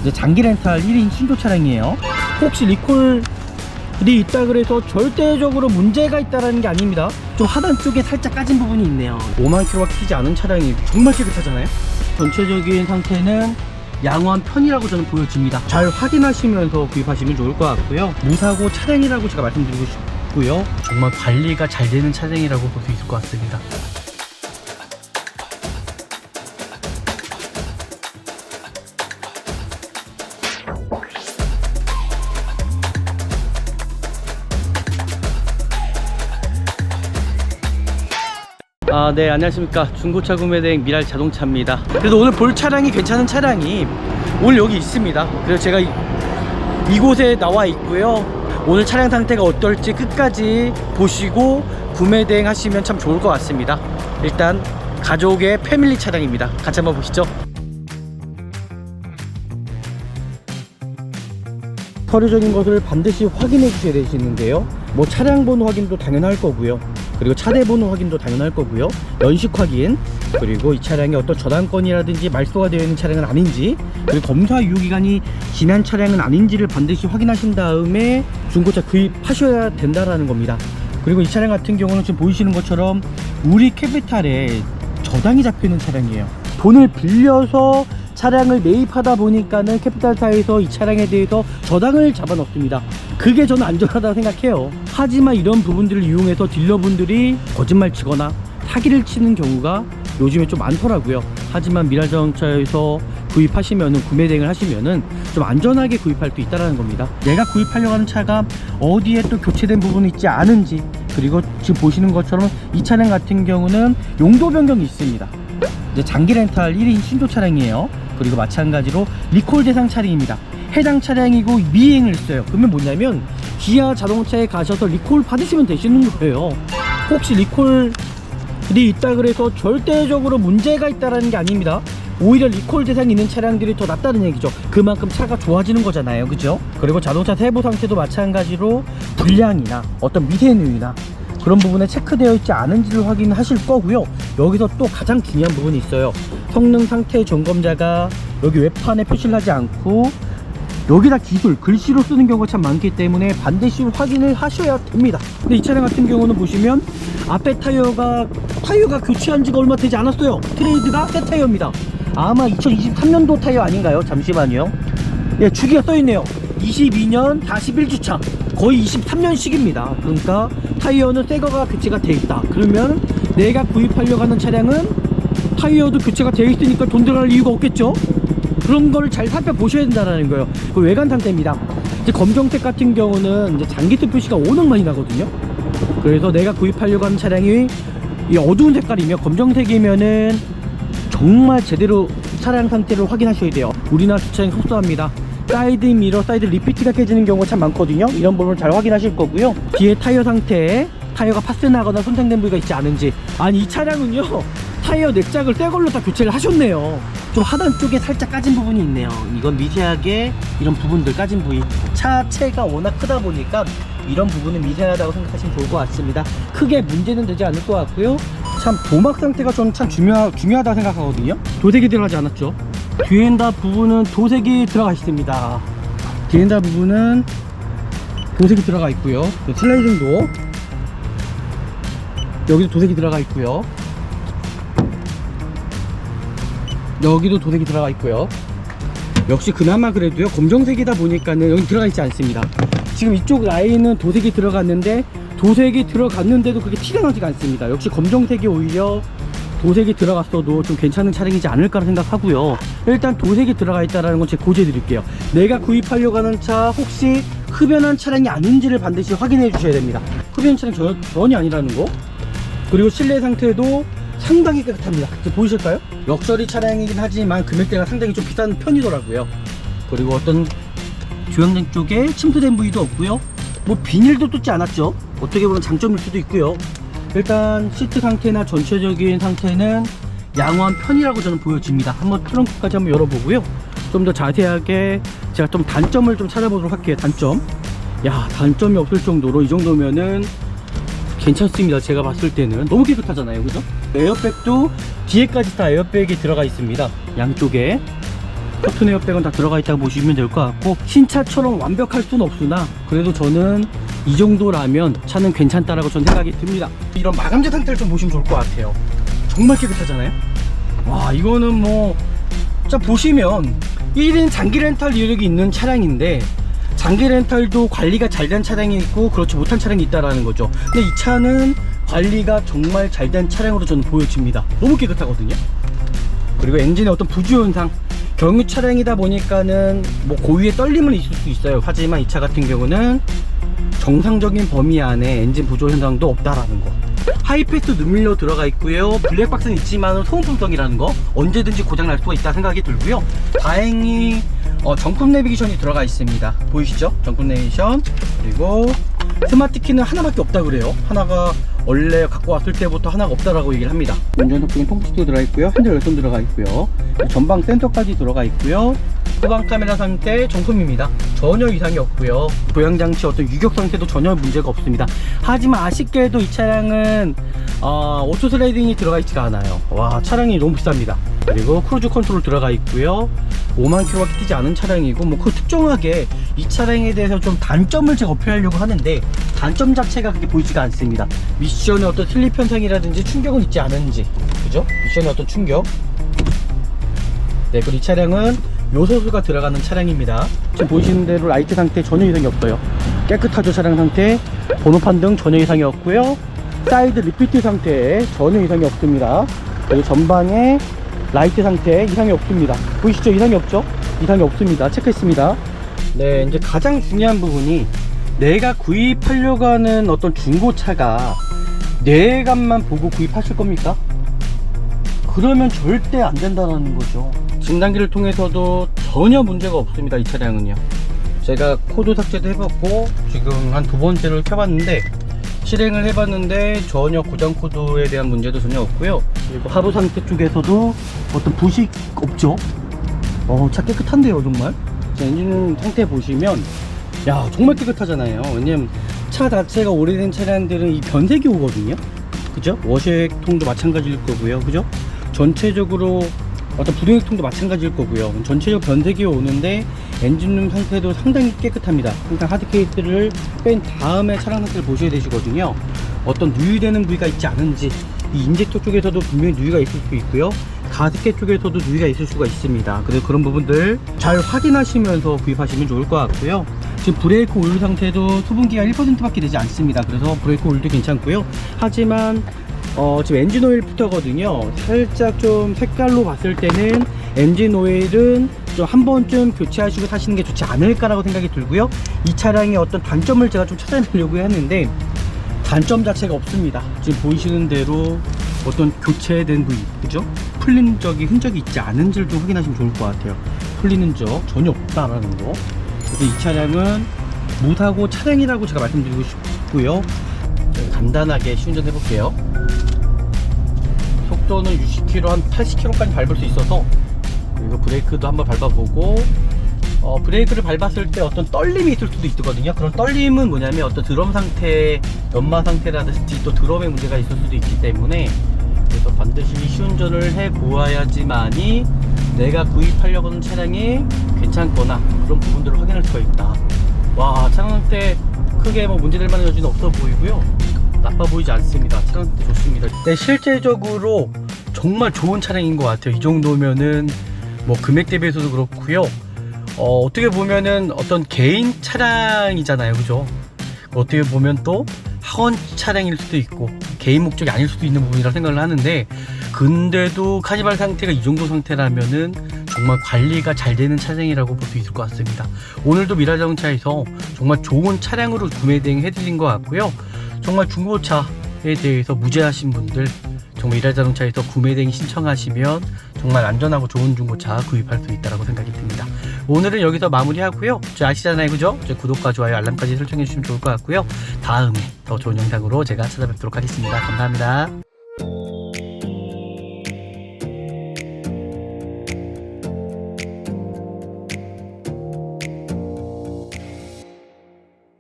이제 장기 렌탈 1인 신조 차량이에요. 혹시 리콜이 있다 그래서 절대적으로 문제가 있다라는 게 아닙니다. 좀 하단 쪽에 살짝 까진 부분이 있네요. 5만 킬로가 끼지 않은 차량이 정말 깨끗하잖아요. 전체적인 상태는 양호한 편이라고 저는 보여집니다. 잘 확인하시면서 구입하시면 좋을 것 같고요. 무사고 차량이라고 제가 말씀드리고 싶고요. 정말 관리가 잘 되는 차량이라고 볼 수 있을 것 같습니다. 네, 안녕하십니까. 중고차 구매대행 미랄 자동차입니다. 그래서 오늘 볼 차량이 괜찮은 차량이 오늘 여기 있습니다. 그래서 제가 이곳에 나와 있고요. 오늘 차량 상태가 어떨지 끝까지 보시고 구매대행 하시면 참 좋을 것 같습니다. 일단 가족의 패밀리 차량입니다. 같이 한번 보시죠. 서류적인 것을 반드시 확인해 주셔야 되시는데요. 뭐 차량 번호 확인도 당연할 거고요. 그리고 차대 번호 확인도 당연할 거고요. 연식 확인, 그리고 이 차량이 어떤 저당권이라든지 말소가 되어 있는 차량은 아닌지, 그리고 검사 유효기간이 지난 차량은 아닌지를 반드시 확인하신 다음에 중고차 구입하셔야 된다라는 겁니다. 그리고 이 차량 같은 경우는 지금 보이시는 것처럼 우리 캐피탈에 저당이 잡혀 있는 차량이에요. 돈을 빌려서 차량을 매입하다 보니까는 캐피탈사에서 이 차량에 대해서 저당을 잡아 넣습니다. 그게 저는 안전하다고 생각해요. 하지만 이런 부분들을 이용해서 딜러분들이 거짓말 치거나 사기를 치는 경우가 요즘에 좀 많더라고요. 하지만 미랄자동차에서 구입하시면은, 구매 대행을 하시면은 좀 안전하게 구입할 수 있다는 겁니다. 내가 구입하려고 하는 차가 어디에 또 교체된 부분이 있지 않은지, 그리고 지금 보시는 것처럼 이 차량 같은 경우는 용도 변경이 있습니다. 이제 장기 렌탈 1인 신조 차량이에요. 그리고 마찬가지로 리콜 대상 차량입니다. 해당 차량이고 미행을 했어요. 그러면 뭐냐면 기아 자동차에 가셔서 리콜 받으시면 되시는 거예요. 혹시 리콜이 있다 그래서 절대적으로 문제가 있다라는 게 아닙니다. 오히려 리콜 대상이 있는 차량들이 더 낫다는 얘기죠. 그만큼 차가 좋아지는 거잖아요, 그죠? 그리고 자동차 세부 상태도 마찬가지로 불량이나 어떤 미세누이나 그런 부분에 체크되어 있지 않은지를 확인하실 거고요. 여기서 또 가장 중요한 부분이 있어요. 성능 상태 점검자가 여기 외판에 표시를 하지 않고 여기다 기술, 글씨로 쓰는 경우가 참 많기 때문에 반드시 확인을 하셔야 됩니다. 근데 이 차량 같은 경우는 보시면 앞에 타이어가 교체한 지가 얼마 되지 않았어요. 트레이드가 새 타이어입니다. 아마 2023년도 타이어 아닌가요? 잠시만요. 예, 주기가 써있네요. 22년 41주차, 거의 23년식입니다. 그러니까 타이어는 새거가 교체가 돼 있다. 그러면 내가 구입하려고 하는 차량은 타이어도 교체가 되어 있으니까 돈 들어갈 이유가 없겠죠. 그런 거를 잘 살펴보셔야 된다는 거예요. 그 외관 상태입니다. 이제 검정색 같은 경우는 이제 장기특 표시가 워낙 많이 나거든요. 그래서 내가 구입하려고 하는 차량이 이 어두운 색깔이며 검정색이면은 정말 제대로 차량 상태를 확인하셔야 돼요. 우리나라 주차장이 속수합니다. 사이드 미러, 사이드 리피트가 깨지는 경우가 참 많거든요. 이런 부분을 잘 확인하실 거고요. 뒤에 타이어 상태에 타이어가 파스나거나 손상된 부위가 있지 않은지. 아니, 이 차량은요, 타이어 넥작을 새 걸로 다 교체를 하셨네요. 좀 하단 쪽에 살짝 까진 부분이 있네요. 이건 미세하게 이런 부분들 까진 부위, 차체가 워낙 크다 보니까 이런 부분은 미세하다고 생각하시면 좋을 것 같습니다. 크게 문제는 되지 않을 것 같고요. 참 도막 상태가 저는 참 중요하다고 생각하거든요. 도색이 들어가지 않았죠. 뒤엔다 부분은 도색이 들어가 있습니다. 뒤엔다 부분은 도색이 들어가 있고요. 슬라이딩도 여기도 도색이 들어가 있고요. 여기도 도색이 들어가 있고요. 역시 그나마 그래도요, 검정색이다 보니까는 여기 들어가 있지 않습니다. 지금 이쪽 라인은 도색이 들어갔는데 도색이 들어갔는데도 그게 티가 나지가 않습니다. 역시 검정색이 오히려 도색이 들어갔어도 좀 괜찮은 차량이지 않을까 생각하고요. 일단 도색이 들어가 있다는 건 제가 고지해 드릴게요. 내가 구입하려고 하는 차 혹시 흡연한 차량이 아닌지를 반드시 확인해 주셔야 됩니다. 흡연 차량 전혀 아니라는 거. 그리고 실내 상태도 상당히 깨끗합니다. 보이실까요? 럭셔리 차량이긴 하지만 금액대가 상당히 좀 비싼 편이더라고요. 그리고 어떤 조향장 쪽에 침투된 부위도 없고요. 뭐 비닐도 뜯지 않았죠. 어떻게 보면 장점일 수도 있고요. 일단 시트 상태나 전체적인 상태는 양호한 편이라고 저는 보여집니다. 한번 트렁크까지 한번 열어보고요. 좀 더 자세하게 제가 좀 단점을 좀 찾아보도록 할게요. 단점. 야, 단점이 없을 정도로 이 정도면은 괜찮습니다. 제가 봤을 때는 너무 깨끗하잖아요, 그죠? 에어백도 뒤에까지 다 에어백이 들어가 있습니다. 양쪽에. 커튼 에어백은 다 들어가 있다고 보시면 될 것 같고, 신차처럼 완벽할 수는 없으나 그래도 저는 이 정도라면 차는 괜찮다라고 저는 생각이 듭니다. 이런 마감재 상태를 좀 보시면 좋을 것 같아요. 정말 깨끗하잖아요. 와, 이거는 뭐 자 보시면 1인 장기 렌탈 이력이 있는 차량인데, 장기 렌탈도 관리가 잘 된 차량이 있고 그렇지 못한 차량이 있다라는 거죠. 근데 이 차는 관리가 정말 잘 된 차량으로 저는 보여집니다. 너무 깨끗하거든요. 그리고 엔진의 어떤 부주 현상, 경유 차량이다 보니까는 뭐 고유의 떨림은 있을 수 있어요. 하지만 이 차 같은 경우는 정상적인 범위 안에 엔진 부조 현상도 없다라는 거. 하이패스 눈밀러 들어가 있고요. 블랙박스는 있지만 소음품성이라는 거, 언제든지 고장날 수가 있다 생각이 들고요. 다행히 정품 내비게이션이 들어가 있습니다. 보이시죠? 정품 내비게이션. 그리고 스마트 키는 하나밖에 없다 그래요. 하나가 원래 갖고 왔을 때부터 하나가 없다라고 얘기를 합니다. 운전석적인 통풍시트도 들어가 있고요. 핸들 열선 들어가 있고요. 전방 센서까지 들어가 있고요. 후방 카메라 상태 정품입니다. 전혀 이상이 없고요. 보양장치 어떤 유격 상태도 전혀 문제가 없습니다. 하지만 아쉽게도 이 차량은 오토 슬라이딩이 들어가 있지가 않아요. 와, 차량이 너무 비쌉니다. 그리고 크루즈 컨트롤 들어가 있고요. 5만 킬로밖에 뛰지 않은 차량이고, 뭐 그 특정하게 이 차량에 대해서 좀 단점을 제가 어필하려고 하는데 단점 자체가 그렇게 보이지가 않습니다. 미션의 어떤 슬립 현상이라든지 충격은 있지 않은지, 그죠? 미션의 어떤 충격. 네, 그리고 이 차량은 요소수가 들어가는 차량입니다. 지금 보시는 대로 라이트 상태 전혀 이상이 없어요. 깨끗하죠. 차량 상태. 번호판 등 전혀 이상이 없고요. 사이드 리피트 상태에 전혀 이상이 없습니다. 그리고 전방에 라이트 상태 이상이 없습니다. 보이시죠? 이상이 없죠? 이상이 없습니다. 체크했습니다. 네, 이제 가장 중요한 부분이, 내가 구입하려고 하는 어떤 중고차가 내외관만 보고 구입하실 겁니까? 그러면 절대 안 된다는 거죠. 진단기를 통해서도 전혀 문제가 없습니다. 이 차량은요. 제가 코드 삭제도 해봤고 지금 한 두 번째를 켜봤는데, 실행을 해봤는데 전혀 고장 코드에 대한 문제도 전혀 없고요. 그리고 하부 상태 쪽에서도 어떤 부식 없죠. 차 깨끗한데요 정말. 엔진 상태 보시면 야, 정말 깨끗하잖아요. 왜냐면 차 자체가 오래된 차량들은 이 변색이 오거든요. 그죠? 워셔액통도 마찬가지일 거고요. 그죠? 전체적으로 어떤 부동액통도 마찬가지일 거고요. 전체적 변색이 오는데 엔진룸 상태도 상당히 깨끗합니다. 항상 하드케이스를 뺀 다음에 차량 상태를 보셔야 되시거든요. 어떤 누유되는 부위가 있지 않은지, 이 인젝터 쪽에서도 분명히 누유가 있을 수 있고요. 가습기 쪽에서도 누유가 있을 수가 있습니다. 그래서 그런 부분들 잘 확인하시면서 구입하시면 좋을 것 같고요. 지금 브레이크 오일 상태도 수분기가 1%밖에 되지 않습니다. 그래서 브레이크 오일도 괜찮고요. 하지만 지금 엔진 오일 부터거든요. 살짝 좀 색깔로 봤을 때는 엔진 오일은 좀 한 번쯤 교체하시고 사시는 게 좋지 않을까라고 생각이 들고요. 이 차량의 어떤 단점을 제가 좀 찾아내려고 했는데 단점 자체가 없습니다. 지금 보이시는 대로 어떤 교체된 부위, 그죠? 풀린 적이 흔적이 있지 않은지를 좀 확인하시면 좋을 것 같아요. 풀리는 적 전혀 없다라는 거. 그래서 이 차량은 무사고 차량이라고 제가 말씀드리고 싶고요. 간단하게 시운전 해볼게요. 속도는 60km, 한 80km까지 밟을 수 있어서, 그리고 브레이크도 한번 밟아보고, 브레이크를 밟았을 때 어떤 떨림이 있을 수도 있거든요. 그런 떨림은 뭐냐면 어떤 드럼 상태, 연마 상태라든지 또 드럼에 문제가 있을 수도 있기 때문에, 그래서 반드시 시운전을 해 보아야지만이 내가 구입하려고 하는 차량이 괜찮거나 그런 부분들을 확인할 수가 있다. 와, 차량 상태 크게 뭐 문제될 만한 여지는 없어 보이고요. 나빠 보이지 않습니다. 차량 상태 좋습니다. 네, 실제적으로 정말 좋은 차량인 것 같아요. 이 정도면은 뭐 금액 대비해서도 그렇고요. 어떻게 보면은 어떤 개인 차량이잖아요, 그죠? 어떻게 보면 또 학원 차량일 수도 있고 개인 목적이 아닐 수도 있는 부분이라 생각을 하는데, 근데도 카니발 상태가 이 정도 상태라면은 정말 관리가 잘 되는 차량이라고 볼 수 있을 것 같습니다. 오늘도 미라자동차에서 정말 좋은 차량으로 구매 대행 해드린 것 같고요. 정말 중고차에 대해서 무죄하신 분들, 정말 미라자동차에서 구매 대행 신청하시면 정말 안전하고 좋은 중고차 구입할 수 있다고 생각이 듭니다. 오늘은 여기서 마무리하고요. 저 아시잖아요, 그죠? 저 구독과 좋아요, 알람까지 설정해 주시면 좋을 것 같고요. 다음에 더 좋은 영상으로 제가 찾아뵙도록 하겠습니다. 감사합니다.